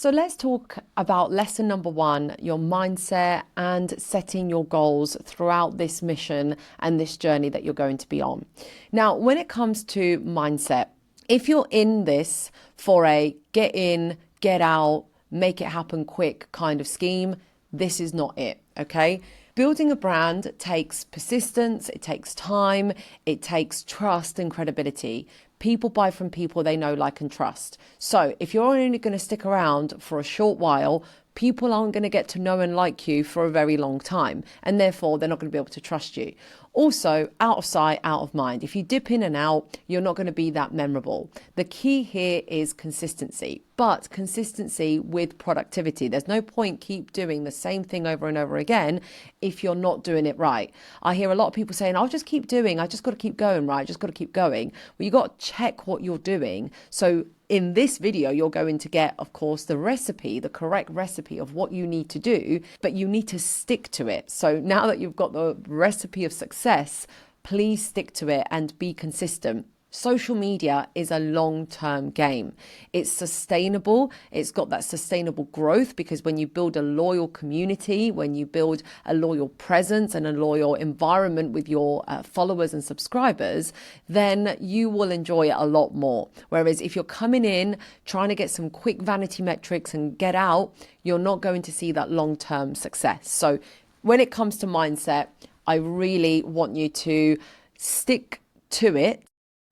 So let's talk about lesson number one, your mindset and setting your goals throughout this mission and this journey that you're going to be on. Now, when it comes to mindset, if you're in this for a get in, get out, make it happen quick kind of scheme, this is not it, okay? Building a brand takes persistence, it takes time, it takes trust and credibility. People buy from people they know, like, and trust. So if you're only going to stick around for a short while, people aren't going to get to know and like you for a very long time, and therefore they're not going to be able to trust you. Also, out of sight, out of mind. If you dip in and out, you're not going to be that memorable. The key here is consistency, but consistency with productivity. There's no point keep doing the same thing over and over again if you're not doing it right. I hear a lot of people saying, I'll just keep doing, I just got to keep going, right? I just got to keep going. Well, you got to check what you're doing. So in this video, you're going to get, of course, the recipe, the correct recipe of what you need to do, but you need to stick to it. So now that you've got the recipe of success, please stick to it and be consistent. Social media is a long-term game. It's sustainable. It's got that sustainable growth because when you build a loyal community, when you build a loyal presence and a loyal environment with your followers and subscribers, then you will enjoy it a lot more. Whereas if you're coming in, trying to get some quick vanity metrics and get out, you're not going to see that long-term success. So when it comes to mindset, I really want you to stick to it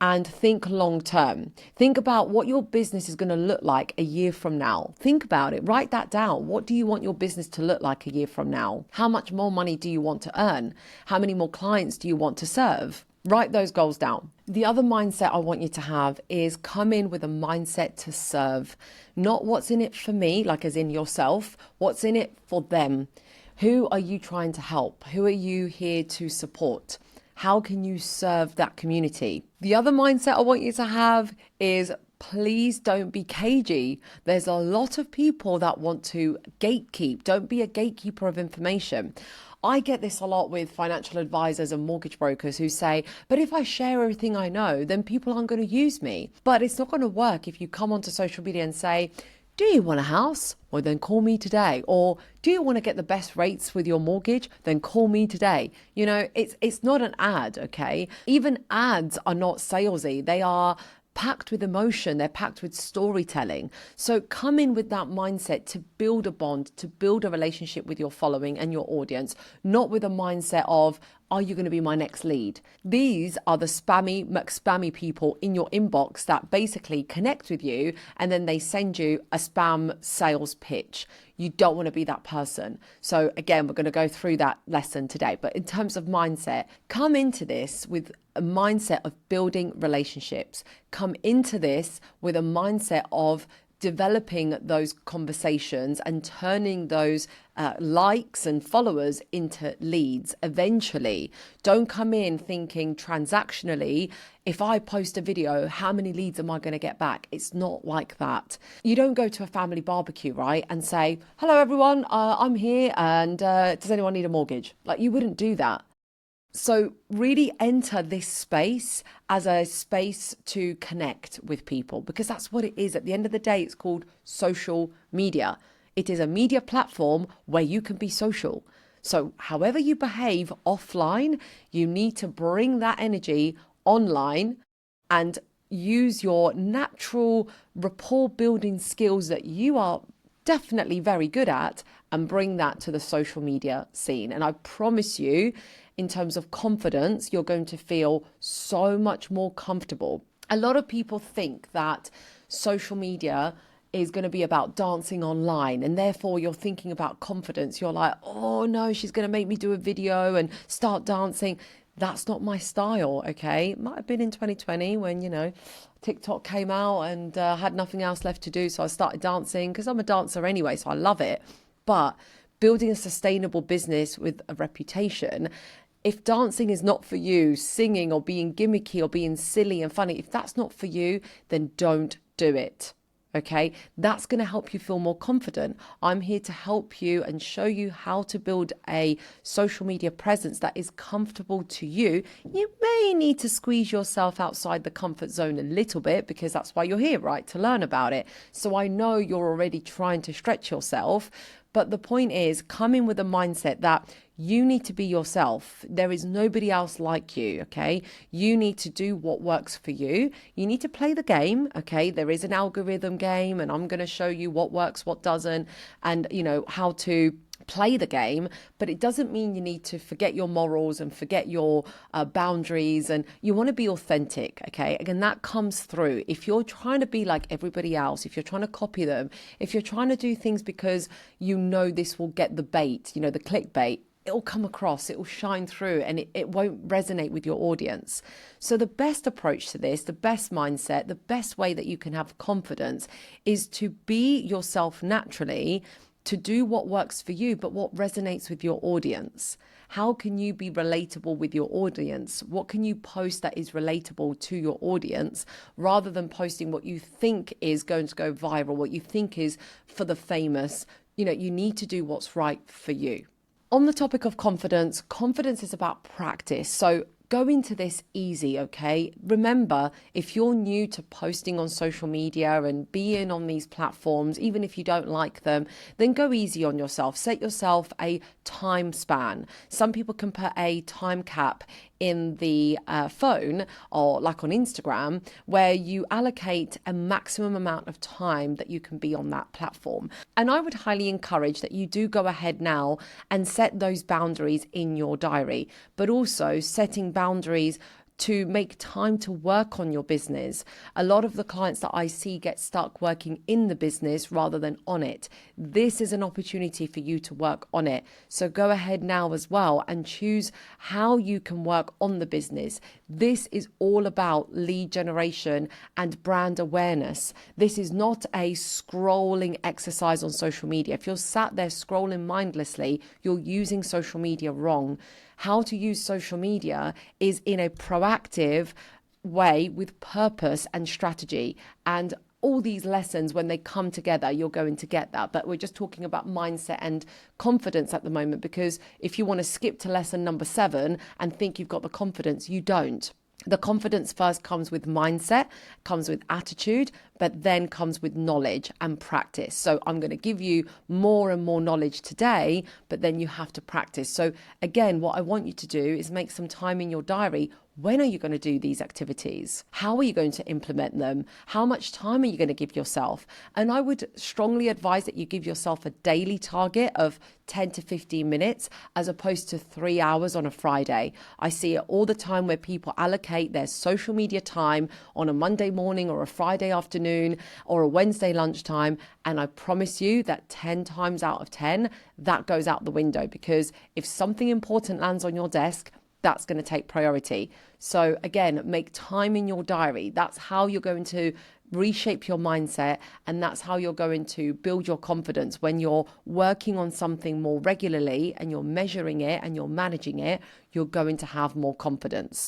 and think long term. Think about what your business is going to look like a year from now. Think about it. Write that down. What do you want your business to look like a year from now? How much more money do you want to earn? How many more clients do you want to serve? Write those goals down. The other mindset I want you to have is come in with a mindset to serve. Not what's in it for me, like as in yourself, what's in it for them. Who are you trying to help? Who are you here to support? How can you serve that community? The other mindset I want you to have is please don't be cagey. There's a lot of people that want to gatekeep. Don't be a gatekeeper of information. I get this a lot with financial advisors and mortgage brokers who say, but if I share everything I know, then people aren't going to use me. But it's not going to work if you come onto social media and say, do you want a house? Well, then call me today. Or do you want to get the best rates with your mortgage? Then call me today. You know, it's not an ad, okay? Even ads are not salesy. They are packed with emotion. They're packed with storytelling. So come in with that mindset to build a bond, to build a relationship with your following and your audience, not with a mindset of, are you going to be my next lead? These are the spammy McSpammy people in your inbox that basically connect with you and then they send you a spam sales pitch. You don't want to be that person. So again, we're going to go through that lesson today. But in terms of mindset, come into this with a mindset of building relationships. Come into this with a mindset of developing those conversations and turning those likes and followers into leads eventually. Don't come in thinking transactionally, if I post a video, how many leads am I going to get back? It's not like that. You don't go to a family barbecue, right, and say, hello everyone, I'm here and does anyone need a mortgage? Like, you wouldn't do that. So really enter this space as a space to connect with people, because that's what it is. At the end of the day, it's called social media. It is a media platform where you can be social. So however you behave offline, you need to bring that energy online and use your natural rapport building skills that you are definitely very good at and bring that to the social media scene. And I promise you, in terms of confidence, you're going to feel so much more comfortable. A lot of people think that social media is going to be about dancing online, and therefore you're thinking about confidence. You're like, oh no, she's going to make me do a video and start dancing. That's not my style, okay? Might have been in 2020 when, you know, TikTok came out and had nothing else left to do. So I started dancing because I'm a dancer anyway, so I love it. But building a sustainable business with a reputation, if dancing is not for you, singing or being gimmicky or being silly and funny, if that's not for you, then don't do it. Okay, that's going to help you feel more confident. I'm here to help you and show you how to build a social media presence that is comfortable to you. You may need to squeeze yourself outside the comfort zone a little bit because that's why you're here, right? To learn about it. So I know you're already trying to stretch yourself. But the point is, come in with a mindset that you need to be yourself. There is nobody else like you, okay? You need to do what works for you. You need to play the game, okay? There is an algorithm game, and I'm going to show you what works, what doesn't, and, how to play the game, but it doesn't mean you need to forget your morals and forget your boundaries, and you want to be authentic. Okay, again, that comes through. If you're trying to be like everybody else, if you're trying to copy them, if you're trying to do things because this will get the bait, the clickbait, it'll come across, it will shine through, and it won't resonate with your audience. So the best approach to this, the best mindset, the best way that you can have confidence is to be yourself naturally, to do what works for you, but what resonates with your audience. How can you be relatable with your audience? What can you post that is relatable to your audience, rather than posting what you think is going to go viral, what you think is for the famous? You need to do what's right for you. On the topic of confidence, confidence is about practice. So go into this easy, okay? Remember, if you're new to posting on social media and being on these platforms, even if you don't like them, then go easy on yourself. Set yourself a time span. Some people can put a time cap in the phone, or like on Instagram, where you allocate a maximum amount of time that you can be on that platform. And I would highly encourage that you do go ahead now and set those boundaries in your diary, but also setting boundaries to make time to work on your business. A lot of the clients that I see get stuck working in the business rather than on it. This is an opportunity for you to work on it. So go ahead now as well and choose how you can work on the business. This is all about lead generation and brand awareness. This is not a scrolling exercise on social media. If you're sat there scrolling mindlessly, you're using social media wrong. How to use social media is in a proactive way with purpose and strategy. And all these lessons, when they come together, you're going to get that. But we're just talking about mindset and confidence at the moment, because if you want to skip to lesson number 7 and think you've got the confidence, you don't. The confidence first comes with mindset, comes with attitude, but then comes with knowledge and practice. So I'm going to give you more and more knowledge today, but then you have to practice. So again, what I want you to do is make some time in your diary. When are you going to do these activities? How are you going to implement them? How much time are you going to give yourself? And I would strongly advise that you give yourself a daily target of 10 to 15 minutes as opposed to 3 hours on a Friday. I see it all the time where people allocate their social media time on a Monday morning or a Friday afternoon or a Wednesday lunchtime. And I promise you that 10 times out of 10, that goes out the window, because if something important lands on your desk, that's going to take priority. So again, make time in your diary. That's how you're going to reshape your mindset, and that's how you're going to build your confidence. When you're working on something more regularly and you're measuring it and you're managing it, you're going to have more confidence.